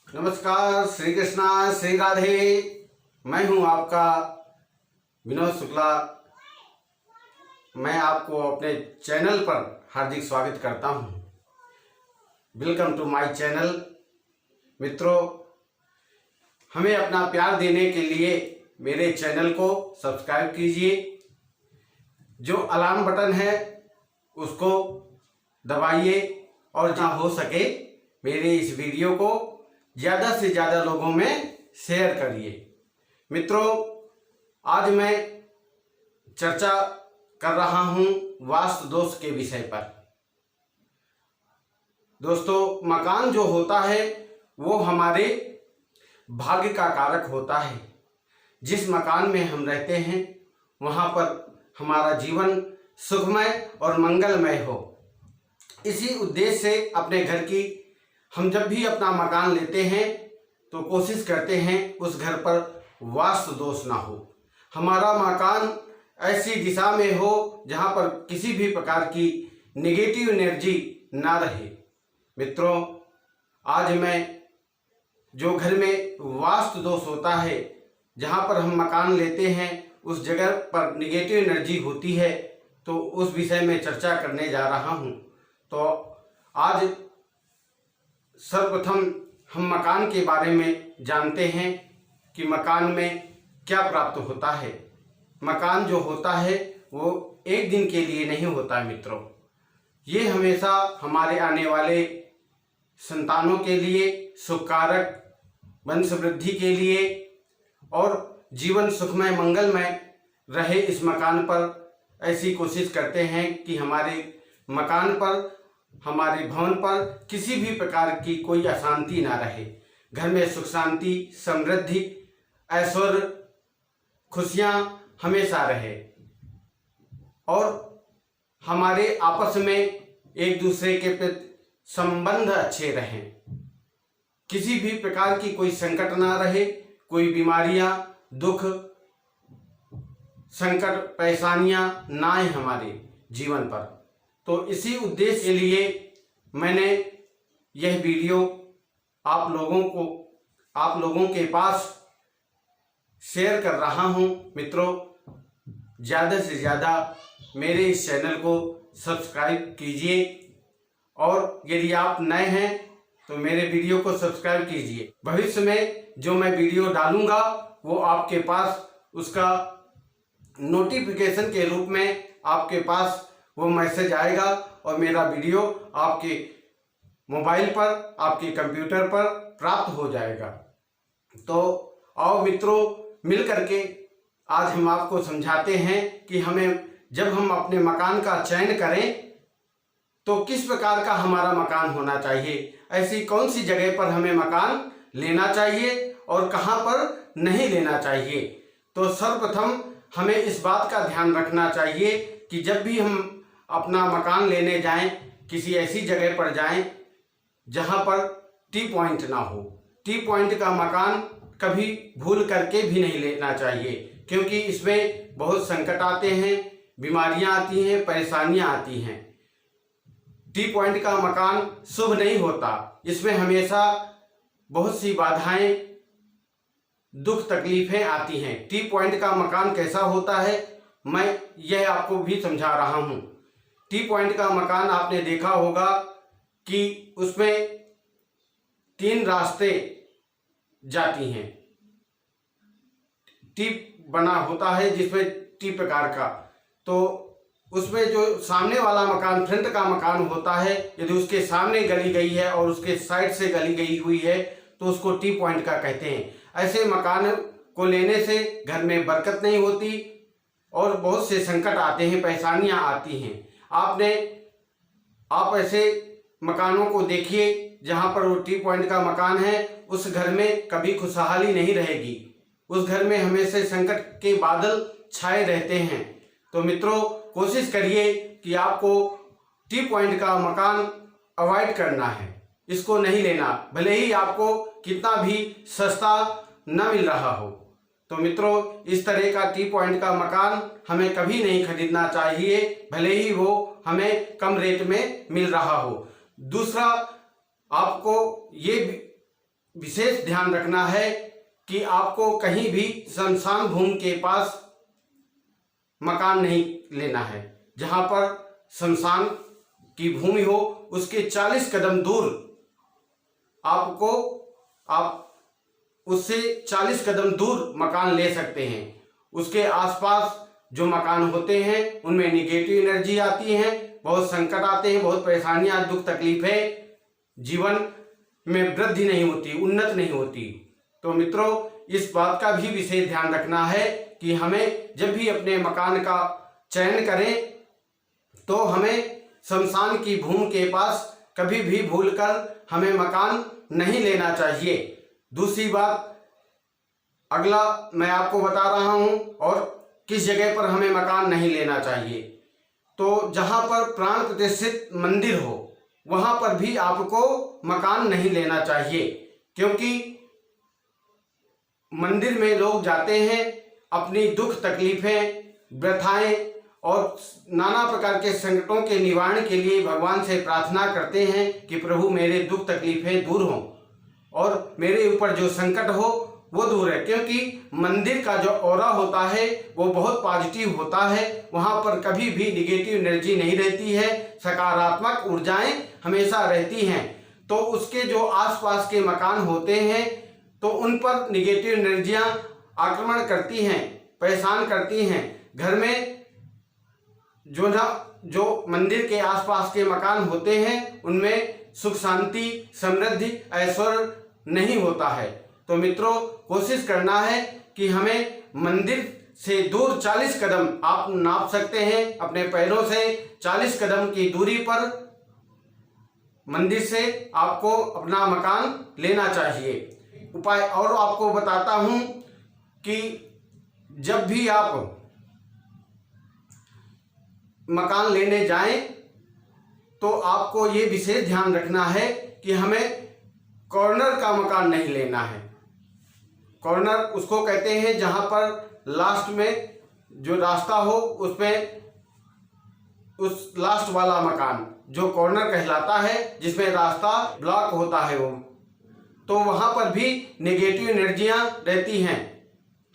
नमस्कार, श्री कृष्णा, श्री राधे। मैं हूं आपका विनोद शुक्ला। मैं आपको अपने चैनल पर हार्दिक स्वागत करता हूं। Welcome to my channel. मित्रों, हमें अपना प्यार देने के लिए मेरे चैनल को सब्सक्राइब कीजिए। जो अलार्म बटन है उसको दबाइए और जहाँ हो सके मेरे इस वीडियो को ज़्यादा से ज़्यादा लोगों में शेयर करिए। मित्रों, आज मैं चर्चा कर रहा हूँ वास्तु दोष के विषय पर। दोस्तों, मकान जो होता है वो हमारे भाग्य का कारक होता है। जिस मकान में हम रहते हैं वहाँ पर हमारा जीवन सुखमय और मंगलमय हो, इसी उद्देश्य से अपने घर की हम जब भी अपना मकान लेते हैं तो कोशिश करते हैं उस घर पर वास्तु दोष ना हो। हमारा मकान ऐसी दिशा में हो जहाँ पर किसी भी प्रकार की नेगेटिव एनर्जी ना रहे। मित्रों, आज मैं जो घर में वास्तु दोष होता है, जहाँ पर हम मकान लेते हैं उस जगह पर नेगेटिव एनर्जी होती है, तो उस विषय में चर्चा करने जा रहा हूँ। तो आज सर्वप्रथम हम मकान के बारे में जानते हैं कि मकान में क्या प्राप्त होता है। मकान जो होता है वो एक दिन के लिए नहीं होता है मित्रों। ये हमेशा हमारे आने वाले संतानों के लिए सुखकारक, वंश वृद्धि के लिए और जीवन सुखमय मंगलमय रहे, इस मकान पर ऐसी कोशिश करते हैं कि हमारे मकान पर, हमारे भवन पर किसी भी प्रकार की कोई अशांति ना रहे। घर में सुख शांति, समृद्धि, ऐश्वर्य, खुशियाँ हमेशा रहे और हमारे आपस में एक दूसरे के प्रति संबंध अच्छे रहें। किसी भी प्रकार की कोई संकट ना रहे, कोई बीमारियां, दुख, संकट, परेशानियां ना आए हमारे जीवन पर। तो इसी उद्देश्य के लिए मैंने यह वीडियो आप लोगों के पास शेयर कर रहा हूं। मित्रों, ज़्यादा से ज़्यादा मेरे इस चैनल को सब्सक्राइब कीजिए और यदि आप नए हैं तो मेरे वीडियो को सब्सक्राइब कीजिए। भविष्य में जो मैं वीडियो डालूंगा वो आपके पास उसका नोटिफिकेशन के रूप में आपके पास वो मैसेज आएगा और मेरा वीडियो आपके मोबाइल पर, आपके कंप्यूटर पर प्राप्त हो जाएगा। तो आओ मित्रों, मिल करके आज हम आपको समझाते हैं कि हमें जब हम अपने मकान का चयन करें तो किस प्रकार का हमारा मकान होना चाहिए, ऐसी कौन सी जगह पर हमें मकान लेना चाहिए और कहाँ पर नहीं लेना चाहिए। तो सर्वप्रथम हमें इस बात का ध्यान रखना चाहिए कि जब भी हम अपना मकान लेने जाएं, किसी ऐसी जगह पर जाएं जहां पर टी पॉइंट ना हो। टी पॉइंट का मकान कभी भूल करके भी नहीं लेना चाहिए, क्योंकि इसमें बहुत संकट आते हैं, बीमारियां आती हैं, परेशानियां आती हैं। टी पॉइंट का मकान शुभ नहीं होता। इसमें हमेशा बहुत सी बाधाएं, दुख, तकलीफें आती हैं। टी पॉइंट का मकान कैसा होता है मैं यह आपको भी समझा रहा हूं। टी पॉइंट का मकान आपने देखा होगा कि उसमें 3 रास्ते जाती हैं। टी बना होता है जिसमें टी प्रकार का, तो उसमें जो सामने वाला मकान, फ्रंट का मकान होता है, यदि उसके सामने गली गई है और उसके साइड से गली गई हुई है तो उसको टी पॉइंट का कहते हैं। ऐसे मकान को लेने से घर में बरकत नहीं होती और बहुत से संकट आते हैं, परेशानियां आती हैं। आप ऐसे मकानों को देखिए जहां पर वो टी पॉइंट का मकान है, उस घर में कभी खुशहाली नहीं रहेगी। उस घर में हमेशा संकट के बादल छाए रहते हैं। तो मित्रों, कोशिश करिए कि आपको टी पॉइंट का मकान अवॉइड करना है, इसको नहीं लेना, भले ही आपको कितना भी सस्ता न मिल रहा हो। तो मित्रों, इस तरह का टी पॉइंट का मकान हमें कभी नहीं खरीदना चाहिए, भले ही वो हमें कम रेट में मिल रहा हो। दूसरा, आपको ये विशेष ध्यान रखना है कि आपको कहीं भी सुनसान भूमि के पास मकान नहीं लेना है। जहां पर सुनसान की भूमि हो उसके 40 कदम दूर आप उससे 40 कदम दूर मकान ले सकते हैं। उसके आसपास जो मकान होते हैं उनमें निगेटिव एनर्जी आती है, बहुत संकट आते हैं, बहुत परेशानियां, दुख तकलीफें, जीवन में वृद्धि नहीं होती, उन्नत नहीं होती। तो मित्रों, इस बात का भी विशेष ध्यान रखना है कि हमें जब भी अपने मकान का चयन करें तो हमें शमशान की भूमि के पास कभी भी भूलकर हमें मकान नहीं लेना चाहिए। दूसरी बात, अगला मैं आपको बता रहा हूं और किस जगह पर हमें मकान नहीं लेना चाहिए। तो जहां पर प्राण प्रतिष्ठित मंदिर हो वहां पर भी आपको मकान नहीं लेना चाहिए, क्योंकि मंदिर में लोग जाते हैं अपनी दुख तकलीफें, व्यथाएं और नाना प्रकार के संकटों के निवारण के लिए भगवान से प्रार्थना करते हैं कि प्रभु मेरे दुख तकलीफें दूर हों और मेरे ऊपर जो संकट हो वो दूर है। क्योंकि मंदिर का जो ऑरा होता है वो बहुत पॉजिटिव होता है, वहाँ पर कभी भी निगेटिव एनर्जी नहीं रहती है, सकारात्मक ऊर्जाएं हमेशा रहती हैं। तो उसके जो आसपास के मकान होते हैं तो उन पर निगेटिव एनर्जियां आक्रमण करती हैं, परेशान करती हैं। घर में जो मंदिर के आसपास के मकान होते हैं उनमें सुख शांति, समृद्धि, ऐश्वर्य नहीं होता है। तो मित्रों, कोशिश करना है कि हमें मंदिर से दूर 40 कदम आप नाप सकते हैं अपने पैरों से, 40 कदम की दूरी पर मंदिर से आपको अपना मकान लेना चाहिए। उपाय और आपको बताता हूं कि जब भी आप मकान लेने जाएं तो आपको ये विशेष ध्यान रखना है कि हमें कॉर्नर का मकान नहीं लेना है। कॉर्नर उसको कहते हैं जहां पर लास्ट में जो रास्ता हो उसमें उस लास्ट वाला मकान जो कॉर्नर कहलाता है, जिसमें रास्ता ब्लॉक होता है वो, तो वहां पर भी नेगेटिव एनर्जियां रहती हैं,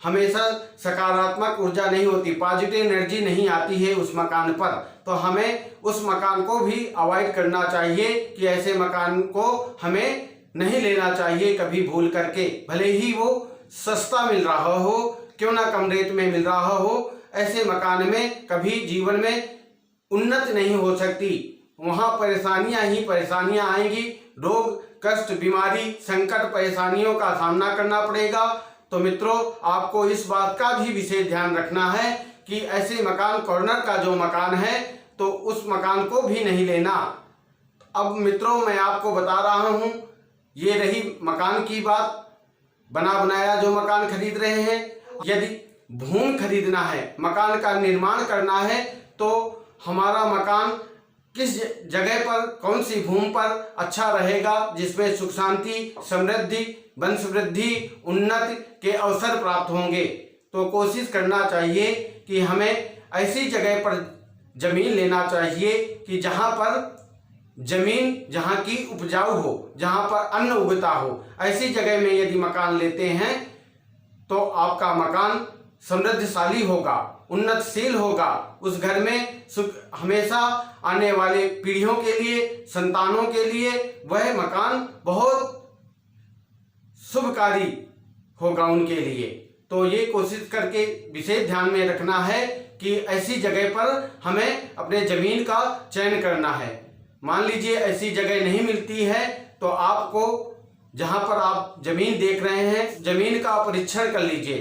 हमेशा सकारात्मक ऊर्जा नहीं होती, पॉजिटिव एनर्जी नहीं आती है उस मकान पर। तो हमें उस मकान को भी अवॉइड करना चाहिए कि ऐसे मकान को हमें नहीं लेना चाहिए कभी भूल करके, भले ही वो सस्ता मिल रहा हो, क्यों ना कम रेट में मिल रहा हो। ऐसे मकान में कभी जीवन में उन्नति नहीं हो सकती, वहां परेशानियां ही परेशानियां आएंगी, रोग कष्ट बीमारी संकट परेशानियों का सामना करना पड़ेगा। तो मित्रों, आपको इस बात का भी विशेष ध्यान रखना है कि ऐसे मकान, कॉर्नर का जो मकान है तो उस मकान को भी नहीं लेना। अब मित्रों, मैं आपको बता रहा हूं, ये रही मकान की बात, बना बनाया जो मकान खरीद रहे हैं। यदि भूमि खरीदना है, मकान का निर्माण करना है, तो हमारा मकान किस जगह पर, कौन सी भूमि पर अच्छा रहेगा जिसमें सुख शांति, समृद्धि, वंश वृद्धि, उन्नति के अवसर प्राप्त होंगे। तो कोशिश करना चाहिए कि हमें ऐसी जगह पर जमीन लेना चाहिए कि जहां पर जमीन जहां की उपजाऊ हो, जहां पर अन्न उगता हो। ऐसी जगह में यदि मकान लेते हैं तो आपका मकान समृद्धशाली होगा, उन्नतशील होगा। उस घर में सुख हमेशा आने वाले पीढ़ियों के लिए, संतानों के लिए वह मकान बहुत शुभकारी होगा उनके लिए। तो ये कोशिश करके विशेष ध्यान में रखना है कि ऐसी जगह पर हमें अपने जमीन का चयन करना है। मान लीजिए ऐसी जगह नहीं मिलती है तो आपको जहां पर आप जमीन देख रहे हैं, जमीन का परीक्षण कर लीजिए।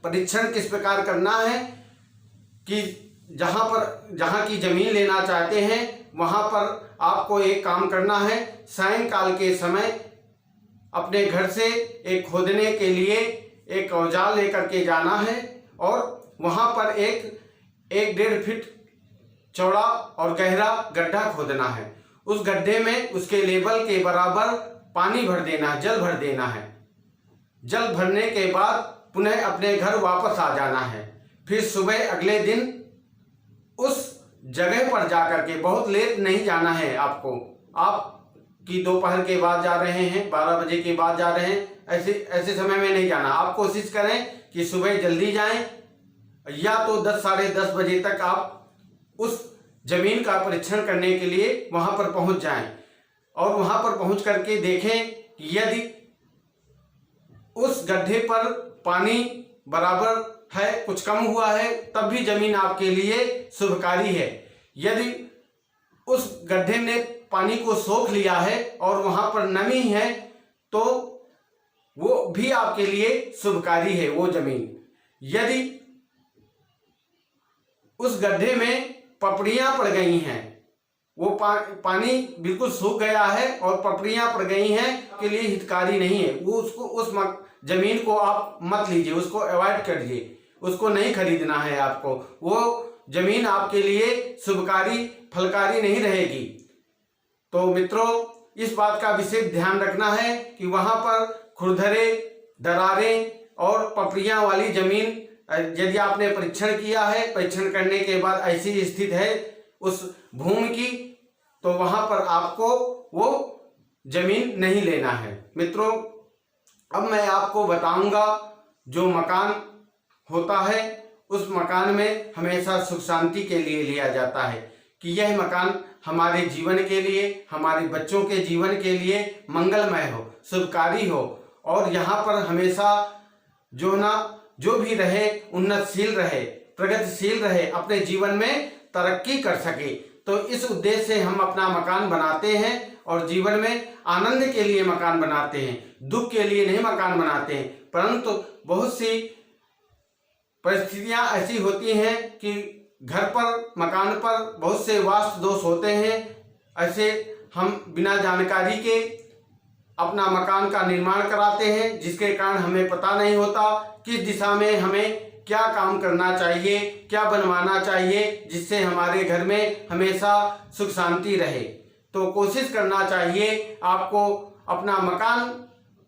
परीक्षण किस प्रकार करना है कि जहां की जमीन लेना चाहते हैं वहां पर आपको एक काम करना है, सायंकाल के समय अपने घर से एक खोदने के लिए एक औजार लेकर के जाना है और वहां पर एक 1.5 फीट चौड़ा और गहरा गड्ढा खोदना है। उस गड्ढे में उसके लेवल के बराबर पानी भर देना है, जल भर देना है। जल भरने के बाद पुनः अपने घर वापस आ जाना है। फिर सुबह अगले दिन उस जगह पर जाकर के, बहुत लेट नहीं जाना है आपको, आप कि दोपहर के बाद जा रहे हैं, 12 बजे के बाद जा रहे हैं, ऐसे समय में नहीं जाना। आप कोशिश करें कि सुबह जल्दी जाएं, या तो 10 साढ़े 10 बजे तक आप उस जमीन का परीक्षण करने के लिए वहां पर पहुंच जाएं, और वहां पर पहुंच करके देखें कि यदि उस गड्ढे पर पानी बराबर है, कुछ कम हुआ है, तब भी जमीन आपके लिए शुभकारी है। यदि उस गड्ढे ने पानी को सोख लिया है और वहां पर नमी है, तो वो भी आपके लिए शुभकारी है वो जमीन। यदि उस गड्ढे में पपड़ियां पड़ गई हैं, वो पानी बिल्कुल सूख गया है और पपड़ियां पड़ गई हैं, के लिए हितकारी नहीं है वो। उसको उस जमीन को आप मत लीजिए, उसको अवॉइड करिए, उसको नहीं खरीदना है आपको। वो जमीन आपके लिए शुभकारी फलकारी नहीं रहेगी। तो मित्रों, इस बात का विशेष ध्यान रखना है कि वहां पर खुरदरे, दरारें और पपड़ियां वाली जमीन यदि आपने परीक्षण किया है, परीक्षण करने के बाद ऐसी स्थिति है उस भूमि की, तो वहां पर आपको वो जमीन नहीं लेना है। मित्रों, अब मैं आपको बताऊंगा जो मकान होता है, उस मकान में हमेशा सुख शांति के लिए लिया जाता है कि यह मकान हमारे जीवन के लिए, हमारे बच्चों के जीवन के लिए मंगलमय हो, शुभकारी हो, और यहाँ पर हमेशा जो भी रहे उन्नतशील रहे, प्रगतिशील रहे, अपने जीवन में तरक्की कर सके। तो इस उद्देश्य से हम अपना मकान बनाते हैं और जीवन में आनंद के लिए मकान बनाते हैं, दुख के लिए नहीं मकान बनाते हैं। परंतु बहुत सी परिस्थितियां ऐसी होती हैं कि घर पर, मकान पर बहुत से वास्तु दोष होते हैं। ऐसे हम बिना जानकारी के अपना मकान का निर्माण कराते हैं, जिसके कारण हमें पता नहीं होता किस दिशा में हमें क्या काम करना चाहिए, क्या बनवाना चाहिए, जिससे हमारे घर में हमेशा सुख शांति रहे। तो कोशिश करना चाहिए आपको अपना मकान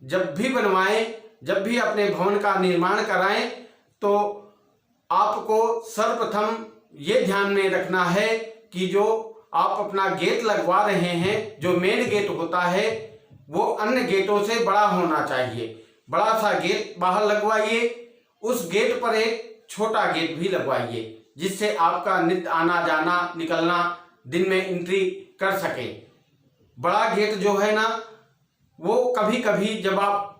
जब भी बनवाएं, जब भी अपने भवन का निर्माण कराएं, तो आपको सर्वप्रथम ये ध्यान में रखना है कि जो आप अपना गेट लगवा रहे हैं, जो मेन गेट होता है, वो अन्य गेटों से बड़ा होना चाहिए। बड़ा सा गेट बाहर लगवाइए, उस गेट पर एक छोटा गेट भी लगवाइए, जिससे आपका नित्य आना जाना निकलना दिन में एंट्री कर सके। बड़ा गेट जो है ना, वो कभी कभी जब आप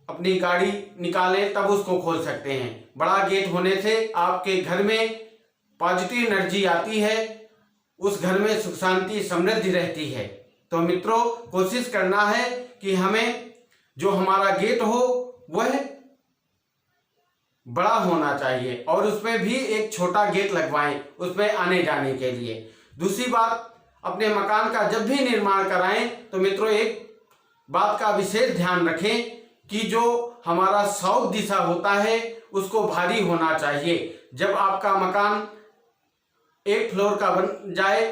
अपनी गाड़ी निकालें तब उसको खोल सकते हैं। बड़ा गेट होने से आपके घर में पॉजिटिव एनर्जी आती है, उस घर में सुख शांति समृद्धि रहती है। तो मित्रों, कोशिश करना है कि हमें जो हमारा गेट हो वह बड़ा होना चाहिए, और उसमें भी एक छोटा गेट लगवाएं उसमें आने जाने के लिए। दूसरी बात, अपने मकान का जब भी निर्माण कराएं तो मित्रों एक बात का विशेष ध्यान रखें कि जो हमारा साउथ दिशा होता है उसको भारी होना चाहिए। जब आपका मकान एक फ्लोर का बन जाए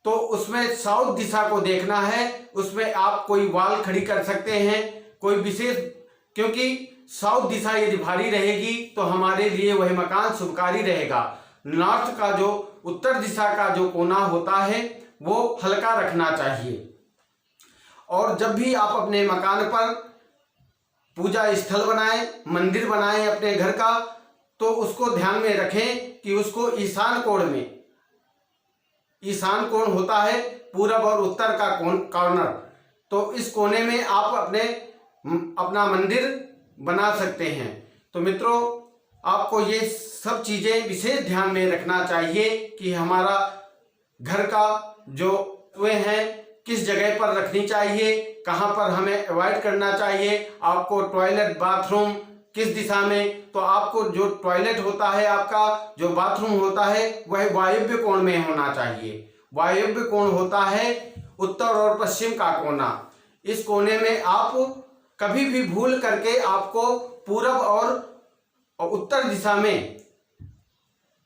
तो उसमें साउथ दिशा को देखना है, उसमें आप कोई वॉल खड़ी कर सकते हैं, कोई विशेष, क्योंकि साउथ दिशा यदि भारी रहेगी तो हमारे लिए वह मकान शुभकारी रहेगा। नॉर्थ का जो उत्तर दिशा का जो कोना होता है वो हल्का रखना चाहिए। और जब भी आप अपने मकान पर पूजा स्थल बनाएं, मंदिर बनाएं अपने घर का, तो उसको ध्यान में रखें कि उसको ईशान कोण में, ईशान कोण होता है पूरब और उत्तर का कॉर्नर, तो इस कोने में आप अपना मंदिर बना सकते हैं। तो मित्रों, आपको ये सब चीज़ें विशेष ध्यान में रखना चाहिए कि हमारा घर का जो वे हैं किस जगह पर रखनी चाहिए, कहाँ पर हमें अवॉइड करना चाहिए, आपको टॉयलेट बाथरूम किस दिशा में, तो आपको जो टॉयलेट होता है, आपका जो बाथरूम होता है वह वायव्य कोण में होना चाहिए। वायव्य कोण होता है उत्तर और पश्चिम का कोना। इस कोने में आप कभी भी भूल करके आपको पूरब और उत्तर दिशा में,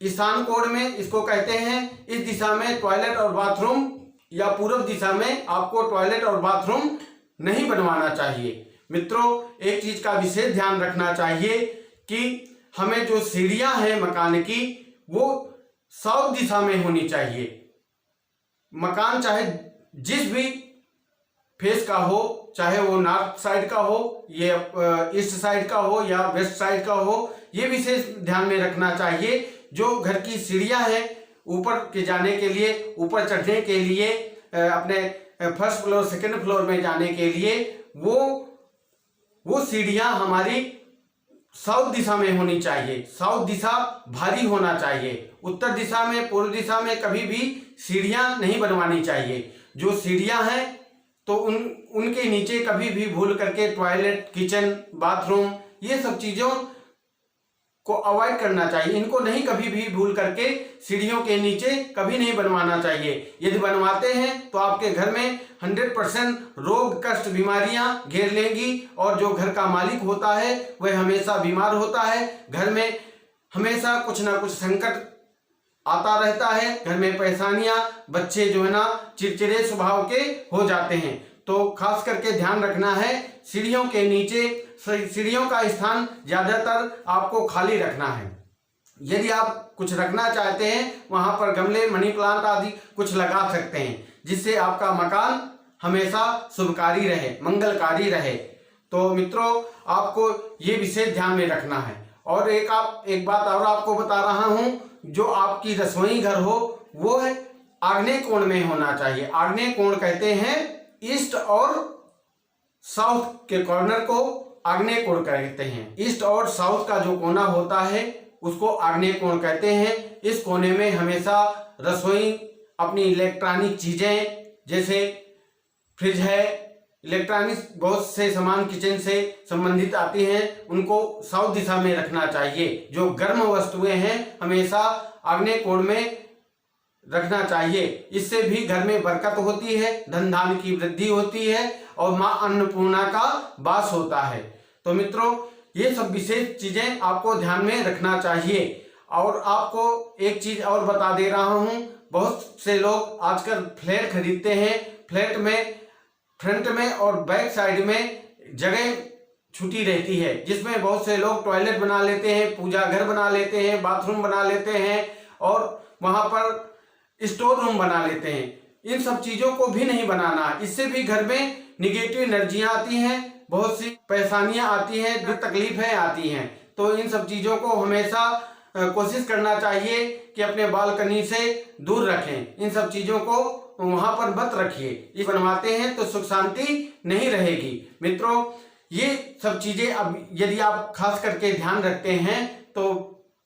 ईशान कोण में इसको कहते हैं, इस दिशा में टॉयलेट और बाथरूम, या पूरब दिशा में आपको टॉयलेट और बाथरूम नहीं बनवाना चाहिए। मित्रों, एक चीज का विशेष ध्यान रखना चाहिए कि हमें जो सीढ़ियां हैं मकान की वो साउथ दिशा में होनी चाहिए। मकान चाहे जिस भी फेस का हो, चाहे वो नॉर्थ साइड का हो, ये ईस्ट साइड का हो या वेस्ट साइड का हो, ये विशेष ध्यान में रखना चाहिए। जो घर की सीढ़ियां हैं ऊपर के जाने के लिए, ऊपर चढ़ने के लिए, अपने फर्स्ट फ्लोर सेकंड फ्लोर में जाने के लिए वो सीढ़ियां हमारी साउथ दिशा में होनी चाहिए। साउथ दिशा भारी होना चाहिए। उत्तर दिशा में, पूर्व दिशा में कभी भी सीढ़ियां नहीं बनवानी चाहिए। जो सीढ़ियां हैं तो उनके नीचे कभी भी भूल करके टॉयलेट, किचन, बाथरूम, ये सब चीजों को अवॉइड करना चाहिए। इनको नहीं कभी भी भूल करके सीढ़ियों के नीचे कभी नहीं बनवाना चाहिए। यदि बनवाते हैं तो आपके घर में 100% रोग, कष्ट, बीमारियां घेर लेंगी और जो घर का मालिक होता है वह हमेशा बीमार होता है। घर में हमेशा कुछ ना कुछ संकट आता रहता है। घर में परेशानियां, बच्चे जो है ना चिड़चिड़े स्वभाव के हो जाते हैं। तो खास करके ध्यान रखना है, सीढ़ियों के नीचे सीढ़ियों का स्थान ज्यादातर आपको खाली रखना है। यदि आप कुछ रखना चाहते हैं वहां पर गमले, मनी प्लांट आदि कुछ लगा सकते हैं, जिससे आपका मकान हमेशा शुभकारी रहे, मंगलकारी रहे। तो मित्रों, आपको ये विशेष ध्यान में रखना है। और एक बात और आपको बता रहा हूं, जो आपकी रसोई घर हो वो है आग्नेय कोण में होना चाहिए। आग्नेय कोण कहते हैं ईस्ट और साउथ के कॉर्नर को आग्नेय कोण कहते हैं। ईस्ट और साउथ का जो कोना होता है उसको आग्नेय कोण कहते हैं। इस कोने में हमेशा रसोई, अपनी इलेक्ट्रॉनिक चीजें जैसे फ्रिज है, इलेक्ट्रॉनिक बहुत से सामान किचन से संबंधित आती हैं, उनको साउथ दिशा में रखना चाहिए। जो गर्म वस्तुएं हैं हमेशा आग्नेय कोण में रखना चाहिए। इससे भी घर में बरकत होती है, धन धान्य की वृद्धि होती है और मां अन्नपूर्णा का वास होता है। तो मित्रों, ये सब विशेष चीजें आपको ध्यान में रखना चाहिए। और आपको एक चीज और बता दे रहा हूं, बहुत से लोग आजकल फ्लैट खरीदते हैं। फ्लैट में फ्रंट में और बैक साइड में जगह छुटी रहती है, जिसमें बहुत से लोग टॉयलेट बना लेते हैं, पूजा घर बना लेते हैं, बाथरूम बना लेते हैं और वहां पर स्टोर रूम बना लेते हैं। इन सब चीजों को भी नहीं बनाना। इससे भी घर में निगेटिव एनर्जियां आती हैं, बहुत सी परेशानियां आती हैं, दुख तकलीफें आती हैं। तो इन सब चीजों को हमेशा कोशिश करना चाहिए कि अपने बालकनी से दूर रखें। इन सब चीजों को वहां पर मत रखिए। ये बनवाते हैं तो सुख शांति नहीं रहेगी। मित्रों, ये सब चीजें अब यदि आप खास करके ध्यान रखते हैं तो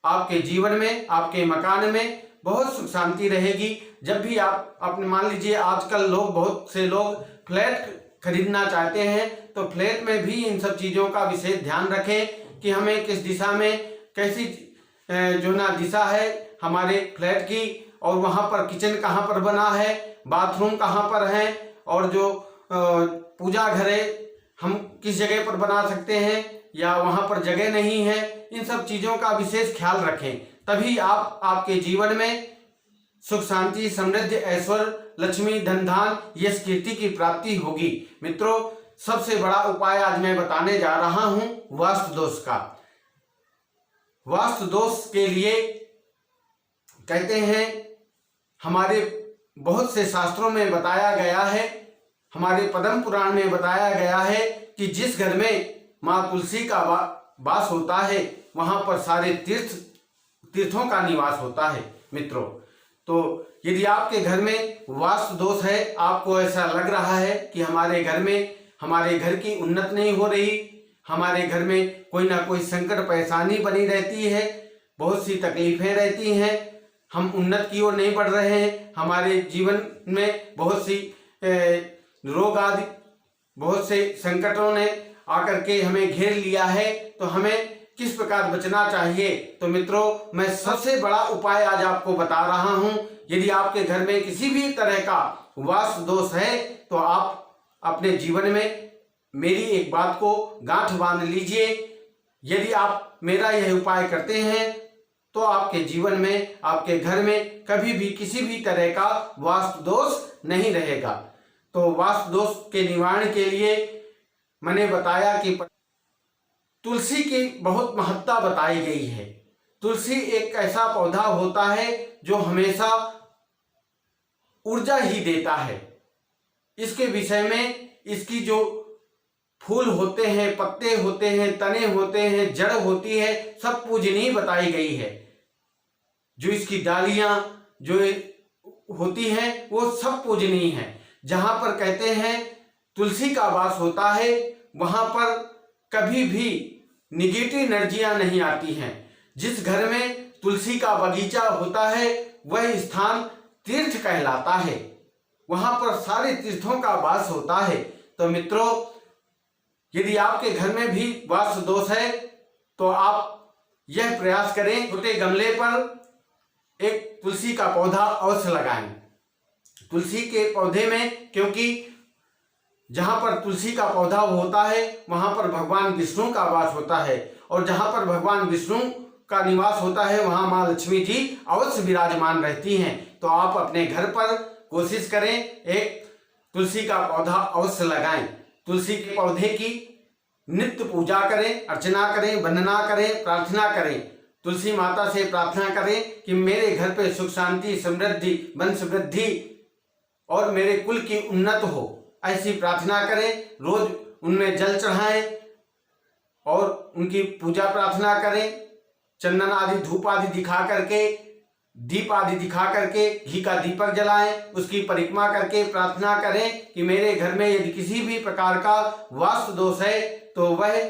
आपके जीवन में, आपके मकान में बहुत सुख शांति रहेगी। जब भी आप अपने, मान लीजिए आजकल बहुत से लोग फ्लैट खरीदना चाहते हैं, तो फ्लैट में भी इन सब चीजों का विशेष ध्यान रखें कि हमें किस दिशा में, कैसी जो ना दिशा है हमारे फ्लैट की, और वहां पर किचन कहाँ पर बना है, बाथरूम कहाँ पर है, और जो पूजा घर है हम किस जगह पर बना सकते हैं या वहां पर जगह नहीं है। इन सब चीजों का विशेष ख्याल रखें, तभी आपके जीवन में सुख शांति, समृद्धि, ऐश्वर्य, लक्ष्मी, धन धान, यश, कीर्ति की प्राप्ति होगी। मित्रों, सबसे बड़ा उपाय आज मैं बताने जा रहा हूं वास्तु दोष का। वास्तु दोष के लिए कहते हैं, हमारे बहुत से शास्त्रों में बताया गया है, हमारे पद्म पुराण में बताया गया है कि जिस घर में मां तुलसी का वास होता है वहां पर सारे तीर्थों का निवास होता है। मित्रों, तो यदि आपके घर में वास्तु दोष है, आपको ऐसा लग रहा है कि हमारे घर में, हमारे घर की उन्नति नहीं हो रही, हमारे घर में कोई ना कोई संकट परेशानी बनी रहती है, बहुत सी तकलीफें रहती हैं, हम उन्नति की ओर नहीं बढ़ रहे हैं, हमारे जीवन में बहुत सी रोग आदि, बहुत से संकटों ने आकर के हमें घेर लिया है, तो हमें किस प्रकार बचना चाहिए। तो मित्रों, मैं सबसे बड़ा उपाय आज आपको बता रहा हूं। यदि आपके घर में किसी भी तरह का वास्तु दोष है तो आप अपने जीवन में मेरी एक बात को गांठ बांध लीजिए। यदि आप मेरा यह उपाय करते हैं तो आपके जीवन में, आपके घर में कभी भी किसी भी तरह का वास्तु दोष नहीं रहेगा। तो वास्तु दोष के निवारण के लिए मैंने बताया कि तुलसी की बहुत महत्ता बताई गई है। तुलसी एक ऐसा पौधा होता है जो हमेशा ऊर्जा ही देता है। इसके विषय में इसकी जो फूल होते हैं, पत्ते होते हैं, तने होते हैं, जड़ होती है, सब पूजनीय बताई गई है। जो इसकी डालियां जो होती हैं वो सब पूजनीय है। जहां पर कहते हैं तुलसी का वास होता है वहां पर कभी भी निगेटिव एनर्जियां नहीं आती हैं। जिस घर में तुलसी का बगीचा होता है वह स्थान तीर्थ कहलाता है, वहां पर सारे तीर्थों का वास होता है। तो मित्रों, यदि आपके घर में भी वास्तु दोष है तो आप यह प्रयास करें, छोटे गमले पर एक तुलसी का पौधा अवश्य लगाएं। तुलसी के पौधे में, क्योंकि जहां पर तुलसी का पौधा होता है वहां पर भगवान विष्णु का वास होता है, और जहां पर भगवान विष्णु का निवास होता है वहां मां लक्ष्मी जी अवश्य विराजमान रहती हैं। तो आप अपने घर पर कोशिश करें, एक तुलसी का पौधा अवश्य लगाएं। तुलसी के पौधे की नित्य पूजा करें, अर्चना करें, वंदना करें, प्रार्थना करें। तुलसी माता से प्रार्थना करें कि मेरे घर पे सुख शांति समृद्धि वंश वृद्धि और मेरे कुल की उन्नत हो, ऐसी प्रार्थना करें। रोज उनमें जल चढ़ाएं और उनकी पूजा प्रार्थना करें। चंदन आदि धूप आदि दिखा करके, दीप आदि दिखा करके घी का दीपक जलाएं, उसकी परिक्रमा करके प्रार्थना करें कि मेरे घर में यदि किसी भी प्रकार का वास्तु दोष है तो वह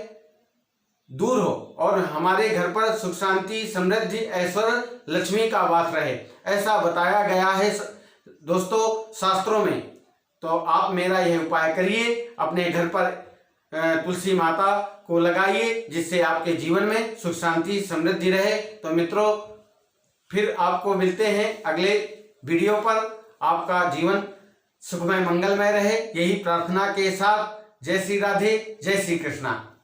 दूर हो और हमारे घर पर सुख शांति समृद्धि ऐश्वर्य लक्ष्मी का वास रहे, ऐसा बताया गया है दोस्तों शास्त्रों में। तो आप मेरा यह उपाय करिए, अपने घर पर तुलसी माता को लगाइए, जिससे आपके जीवन में सुख शांति समृद्धि रहे। तो मित्रों, फिर आपको मिलते हैं अगले वीडियो पर। आपका जीवन सुखमय मंगलमय रहे, यही प्रार्थना के साथ। जय श्री राधे, जय श्री कृष्णा।